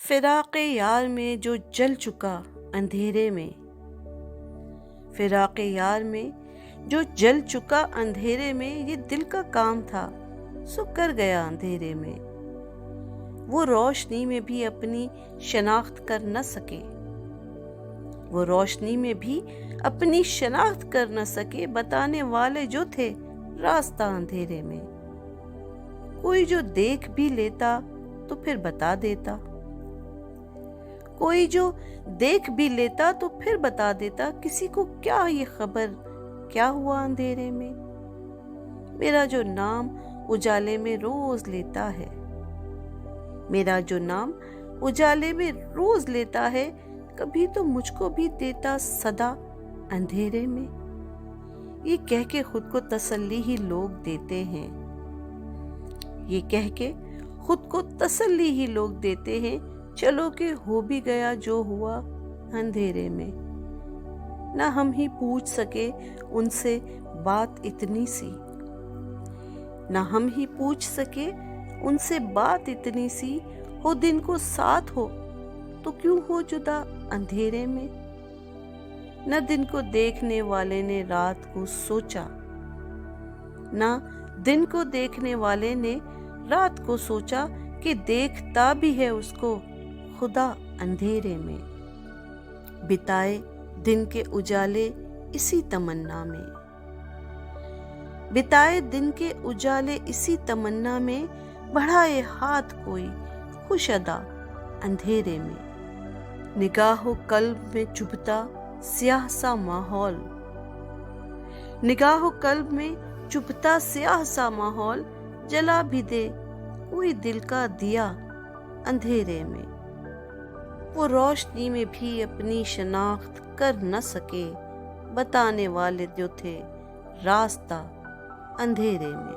فراق یار میں جو جل چکا اندھیرے میں، فراق یار میں جو جل چکا اندھیرے میں، یہ دل کا کام تھا سو کر گیا اندھیرے میں۔ وہ روشنی میں بھی اپنی شناخت کر نہ سکے، وہ روشنی میں بھی اپنی شناخت کر نہ سکے، بتانے والے جو تھے راستہ اندھیرے میں۔ کوئی جو دیکھ بھی لیتا تو پھر بتا دیتا، کوئی جو دیکھ بھی لیتا تو پھر بتا دیتا، کسی کو کیا یہ خبر کیا ہوا اندھیرے میں۔ میرا جو نام اجالے میں روز لیتا ہے، میرا جو نام اجالے میں روز لیتا ہے، کبھی تو مجھ کو بھی دیتا صدا اندھیرے میں۔ یہ کہہ کے خود کو تسلی ہی لوگ دیتے ہیں، یہ کہہ کے خود کو تسلی ہی لوگ دیتے ہیں، چلو کہ ہو بھی گیا جو ہوا اندھیرے میں۔ نہ ہم ہی پوچھ سکے ان سے بات اتنی سی، نہ ہم ہی پوچھ سکے ان سے بات اتنی سی، ہو دن کو ساتھ ہو تو کیوں ہو جدا اندھیرے میں۔ نہ دن کو دیکھنے والے نے رات کو سوچا، نہ دن کو دیکھنے والے نے رات کو سوچا، کہ دیکھتا بھی ہے اس کو خدا اندھیرے میں۔ بتائے دن کے اجالے اسی تمنا میں، بتائے دن کے اجالے اسی تمنا میں، بڑھائے ہاتھ کوئی خوش ادا اندھیرے میں۔ نگاہ و قلب میں چبھتا سیاہ سا ماحول، نگاہ و قلب میں چبھتا سیاہ سا ماحول، جلا بھی دے کوئی دل کا دیا اندھیرے میں۔ وہ روشنی میں بھی اپنی شناخت کر نہ سکے، بتانے والے جو تھے راستہ اندھیرے میں۔